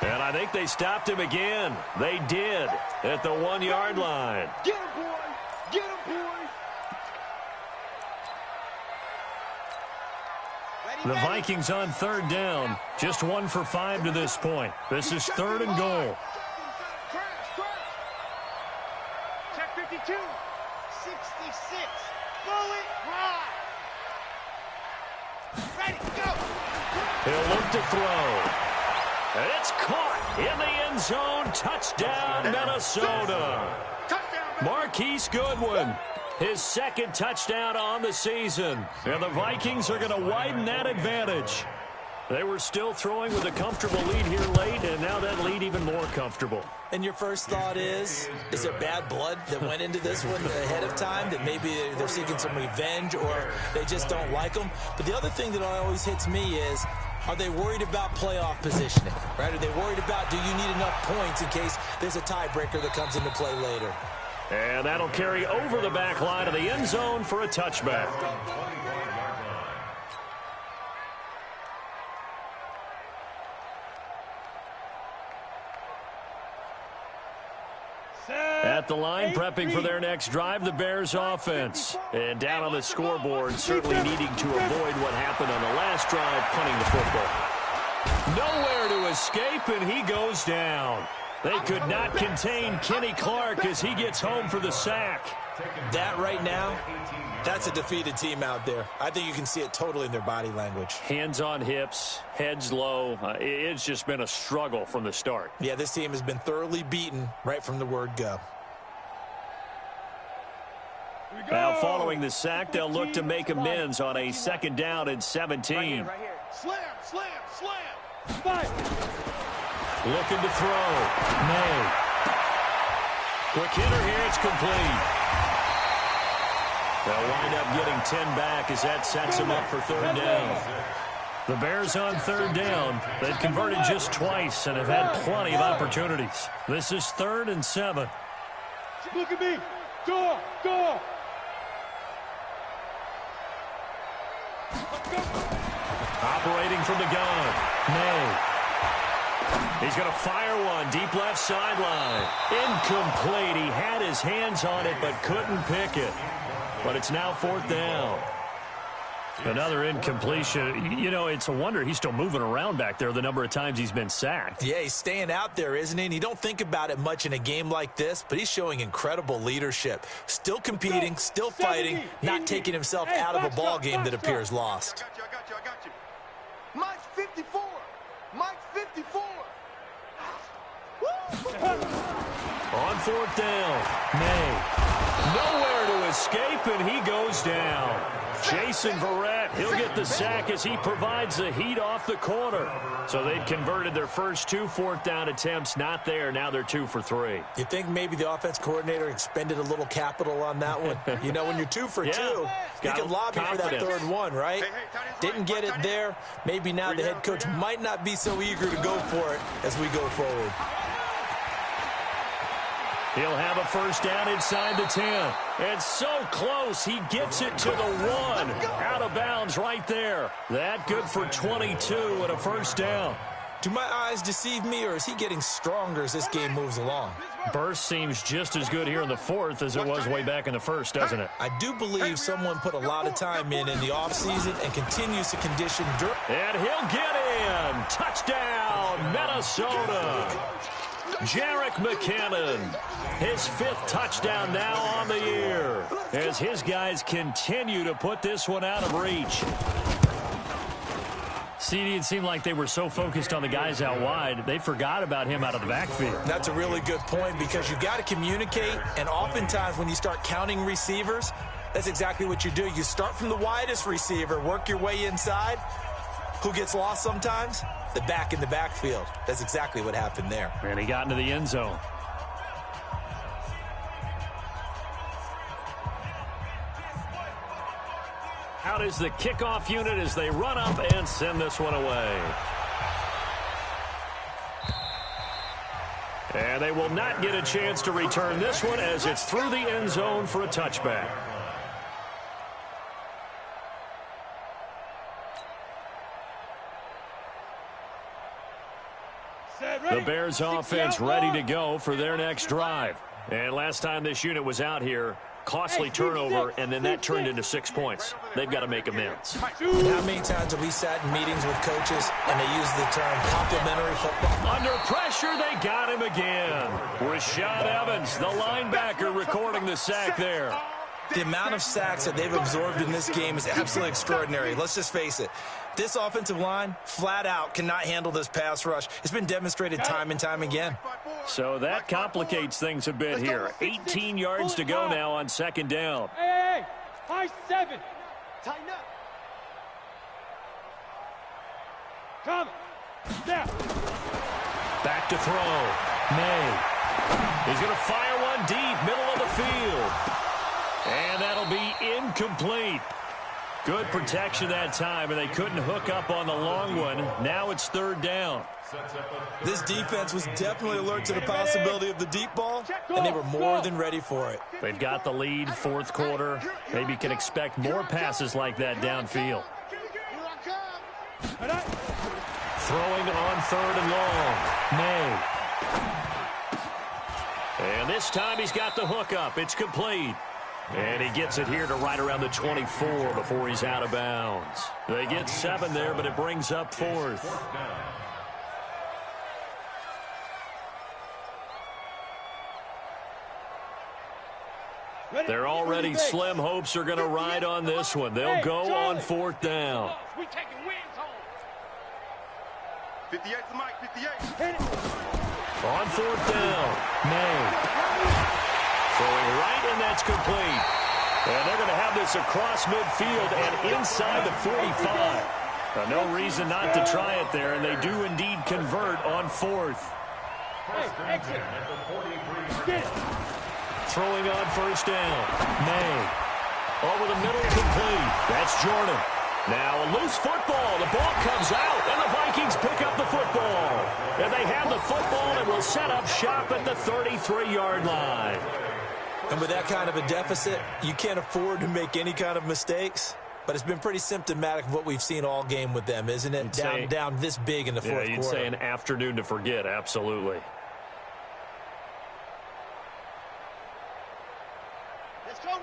And I think they stopped him again. They did at the 1-yard line.
Get him, boy! Get him, boy!
The Vikings on third down. Just 1 for 5 to this point. This is third and goal.
Check 52.
66. Bullet ride. Ready, go.
He'll look to throw. And it's caught in the end zone. Touchdown, Minnesota. Marquise Goodwin. His second touchdown on the season. And the Vikings are going to widen that advantage. They were still throwing with a comfortable lead here late, and now that lead even more comfortable.
And your first thought is there bad blood that went into this one ahead of time, that maybe they're seeking some revenge or they just don't like them? But the other thing that always hits me is, are they worried about playoff positioning? Right? Are they worried about, do you need enough points in case there's a tiebreaker that comes into play later?
And that'll carry over the back line of the end zone for a touchback. At the line, prepping for their next drive, the Bears offense. And down on the scoreboard, certainly needing to avoid what happened on the last drive, punting the football. Nowhere to escape, and he goes down. They could not contain Kenny Clark as he gets home for the sack.
That right now, that's a defeated team out there. I think you can see it totally in their body language.
Hands on hips, heads low. It's just been a struggle from the start.
Yeah, this team has been thoroughly beaten right from the word go.
Now, following the sack, they'll look to make amends on a second down and 17.
Right here. Slam, slam, slam.
Fight!
Looking to throw. May. Quick hitter here. It's complete. They'll wind up getting 10 back as that sets them up for third down. The Bears on third down. They've converted just twice and have had plenty of opportunities. This is 3rd and 7.
Look at me! Go! Go!
Operating from the gun. May. He's going to fire one deep left sideline. Incomplete. He had his hands on it but couldn't pick it. But it's now 4th down. Another incompletion. You know, it's a wonder he's still moving around back there the number of times he's been sacked.
Yeah, he's staying out there, isn't he? And you don't think about it much in a game like this, but he's showing incredible leadership. Still competing, still fighting, not taking himself out of a ball game that appears lost.
I got you. Mike's 54. Mike's 54.
On 4th down, May. Nowhere to escape, and he goes down. Jason Verrett, he'll get the sack as he provides the heat off the corner. So they've converted their first 2 4th down attempts. Not there. Now they're 2 for 3.
You think maybe the offense coordinator expended a little capital on that one? You know, when you're 2 for 2, you can lobby for that third one, right? Didn't get it there. Maybe now the head coach might not be so eager to go for it as we go forward.
He'll have a first down inside the 10. It's so close, he gets it to the 1. Out of bounds right there. That good for 22 and a first down.
Do my eyes deceive me, or is he getting stronger as this game moves along?
Burst seems just as good here in the 4th as it was way back in the 1st, doesn't it?
I do believe someone put a lot of time in the offseason and continues to condition during.
And he'll get in. Touchdown, Minnesota. Jerick McKinnon, his 5th touchdown now on the year, as his guys continue to put this one out of reach. CD, it seemed like they were so focused on the guys out wide, they forgot about him out of the backfield.
That's a really good point because you've got to communicate, and oftentimes when you start counting receivers, that's exactly what you do. You start from the widest receiver, work your way inside. Who gets lost sometimes? The back in the backfield. That's exactly what happened there.
And he got into the end zone. Out is the kickoff unit as they run up and send this one away. And they will not get a chance to return this one as it's through the end zone for a touchback. The Bears offense ready to go for their next drive. And last time this unit was out here, costly turnover, and then that turned into 6 points. They've got to make amends.
How many times have we sat in meetings with coaches and they use the term complimentary football?
Under pressure, they got him again. Rashad Evans, the linebacker, recording the sack there.
The amount of sacks that they've absorbed in this game is absolutely extraordinary. Let's just face it. This offensive line, flat out, cannot handle this pass rush. It's been demonstrated time and time again.
So that complicates things a bit here. 18 yards to go now on second down.
Hey, high 7. Tighten up. Come. Now.
Back to throw. May. He's going to fire one deep, middle of the field. And that'll be incomplete. Good protection that time, and they couldn't hook up on the long one. Now it's third down.
This defense was definitely alert to the possibility of the deep ball, and they were more than ready for it.
They've got the lead, fourth quarter. Maybe can expect more passes like that downfield. Throwing on third and long. May. And this time he's got the hookup. It's complete. And he gets it here to right around the 24 before he's out of bounds. They get 7 there, but it brings up fourth. They're already slim hopes are going to ride on this one. They'll go on fourth down.
We taking wins home.
58 to Mike, 58.
On fourth down, May. Throwing right, and that's complete. And they're going to have this across midfield and inside the 45. No reason not to try it there, and they do indeed convert on fourth.
Hey, exit. Get it.
Throwing on first down, May. Over the middle, complete. That's Jordan. Now a loose football. The ball comes out, and the Vikings pick up the football. And they have the football and will set up shop at the 33-yard line.
And with that kind of a deficit, you can't afford to make any kind of mistakes. But it's been pretty symptomatic of what we've seen all game with them, isn't it? Down this big in the fourth quarter.
Yeah, you'd say an afternoon to forget, absolutely.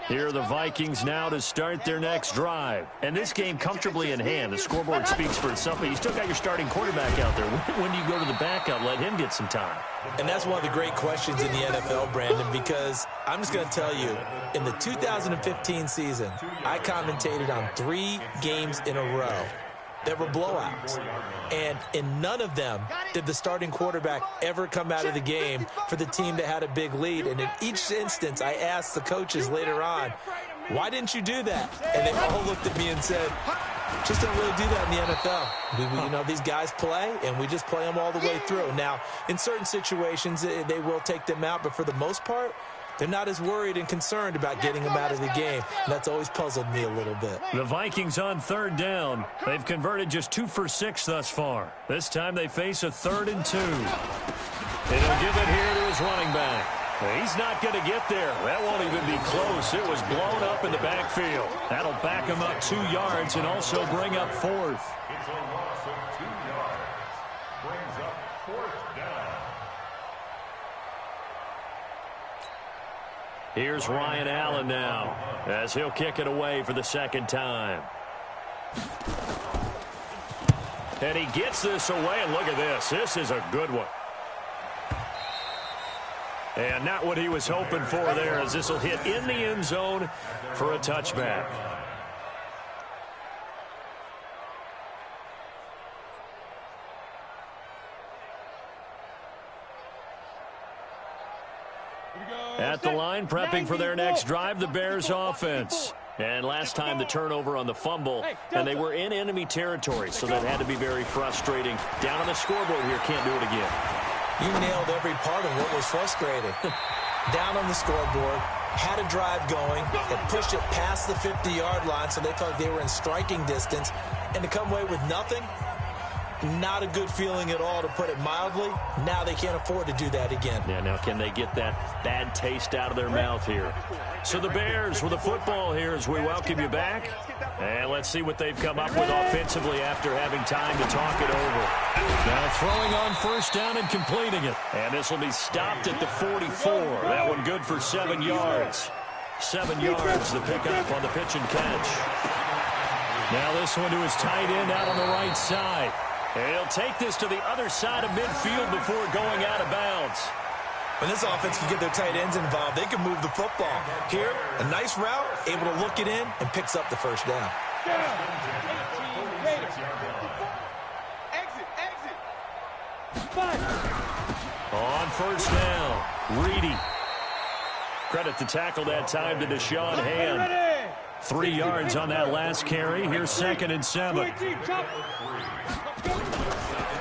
Here are the Vikings now to start their next drive. And this game comfortably in hand. The scoreboard speaks for itself, but you still got your starting quarterback out there. When do you go to the backup, let him get some time?
And that's one of the great questions in the NFL, Brandon, because I'm just going to tell you, in the 2015 season, I commentated on 3 games in a row that were blowouts. And in none of them did the starting quarterback ever come out of the game for the team that had a big lead. And in each instance, I asked the coaches later on, why didn't you do that? And they all looked at me and said, just don't really do that in the NFL. You know, these guys play, and we just play them all the way through. Now, in certain situations, they will take them out, but for the most part, they're not as worried and concerned about getting them out of the game. And that's always puzzled me a little bit.
The Vikings on third down. They've converted just 2 for 6 thus far. This time they face a 3rd and 2. And he'll give it here to his running back. He's not going to get there. That won't even be close. It was blown up in the backfield. That'll back him up 2 yards and also bring up fourth.
It's a loss of 2 yards. Brings up fourth down.
Here's Ryan Allen now as he'll kick it away for the second time. And he gets this away, and look at this. This is a good one. And not what he was hoping for there, as this will hit in the end zone for a touchback. At the line, prepping for their next drive, the Bears offense. And last time the turnover on the fumble, and they were in enemy territory, so that had to be very frustrating. Down on the scoreboard here, can't do it again.
You nailed every part of what was frustrating. Down on the scoreboard, had a drive going, and pushed it past the 50-yard line, so they felt they were in striking distance, and to come away with nothing, not a good feeling at all, to put it mildly. Now they can't afford to do that again.
Yeah, now can they get that bad taste out of their mouth here? So the Bears with the football here as we welcome you back. And let's see what they've come up with offensively after having time to talk it over. Now throwing on first down and completing it. And this will be stopped at the 44. That one good for 7 yards. 7 yards the pickup on the pitch and catch. Now this one to his tight end out on the right side. And he'll take this to the other side of midfield before going out of bounds.
When this offense can get their tight ends involved, they can move the football. Here, a nice route, able to look it in, and picks up the first down.
On first down, Reedy. Credit the tackle that time to Deshaun Hand. 3 yards on that last carry. Here's 2nd and 7.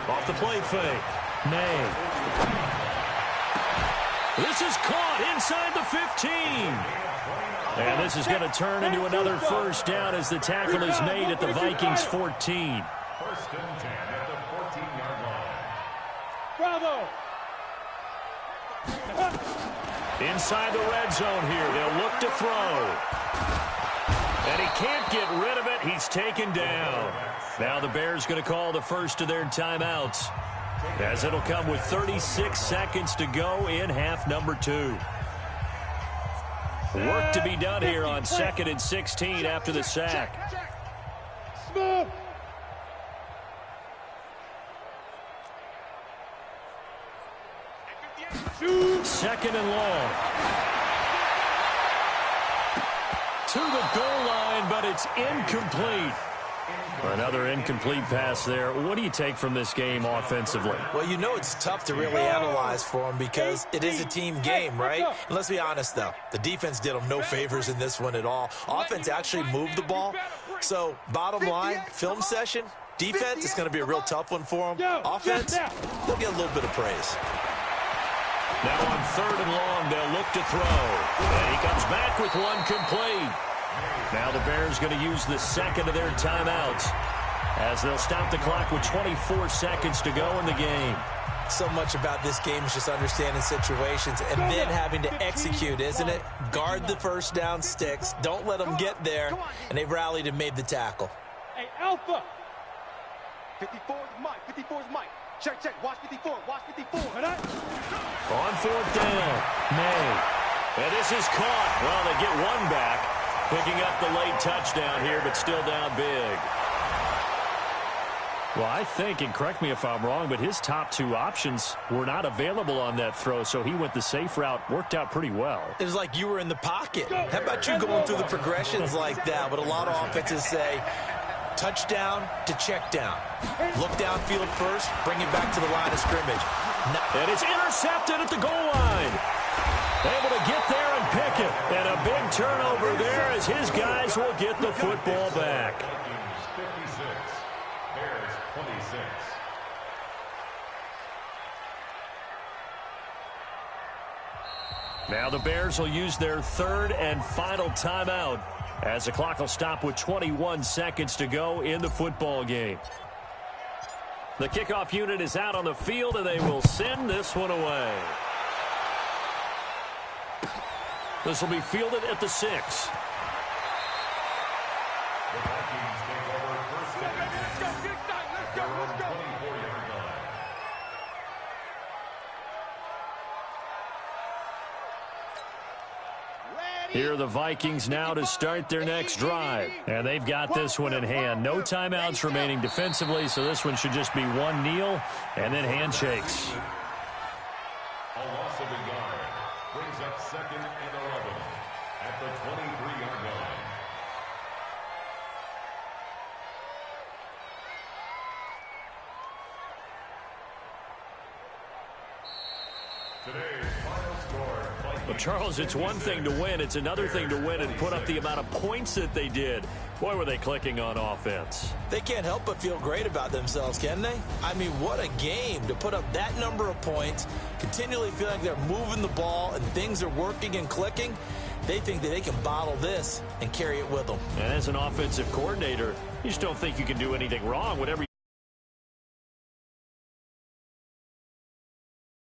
Off the play fake. May. This is caught inside the 15. And this is going to turn into another first down as the tackle is made at the Vikings 14.
First and 10 at the 14-yard line.
Bravo!
Inside the red zone here. They'll look to throw. And he can't get rid of it. He's taken down. Now the Bears going to call the first of their timeouts, as it'll come with 36 seconds to go in half number 2. Work to be done here on 2nd and 16 after the sack.
Smooth!
Second and long. To the goal line, but it's incomplete. Another incomplete pass there. What do you take from this game offensively?
Well, you know it's tough to really analyze for them because it is a team game, right? And let's be honest, though. The defense did them no favors in this one at all. Offense actually moved the ball. So, bottom line, film session, defense is going to be a real tough one for them. Offense, they'll get a little bit of praise.
Now on 3rd and long, they'll look to throw. And he comes back with one complete. Now the Bears going to use the second of their timeouts as they'll stop the clock with 24 seconds to go in the game.
So much about this game is just understanding situations and then having to execute, isn't it? Guard the first down sticks. Don't let them get there. And they've rallied and made the tackle.
Hey, Alpha! 54 is Mike. 54 is Mike. Check, check. Watch 54. Watch 54.
On 4th down, May. And this is caught. Well, they get one back. Picking up the late touchdown here, but still down big. Well, I think, and correct me if I'm wrong, but his top 2 options were not available on that throw, so he went the safe route. Worked out pretty well.
It was like you were in the pocket. How about you going through the progressions like that? But a lot of offenses say touchdown to check down. Look downfield first, bring it back to the line of scrimmage.
And it's intercepted at the goal line. Able to get there and pick it. And a big turnover there as his guys will get the football back.
56, Bears 26.
Now the Bears will use their 3rd and final timeout as the clock will stop with 21 seconds to go in the football game. The kickoff unit is out on the field, and they will send this one away. This will be fielded at the 6.
The Vikings take over first and 10. They're on 24-yard line.
Here are the Vikings now to start their next drive. And they've got this one in hand. No timeouts remaining defensively, so this one should just be one kneel and then handshakes.
A loss of a yard brings up 2nd and 11 at the 23-yard line. Today's final score, Vikings
Well, Charles, it's one thing to win. It's another thing to win and put up the amount of points that they did. Boy, were they clicking on offense.
They can't help but feel great about themselves, can they? I mean, what a game to put up that number of points, continually feel like they're moving the ball and things are working and clicking. They think that they can bottle this and carry it with them.
And as an offensive coordinator, you just don't think you can do anything wrong. Whatever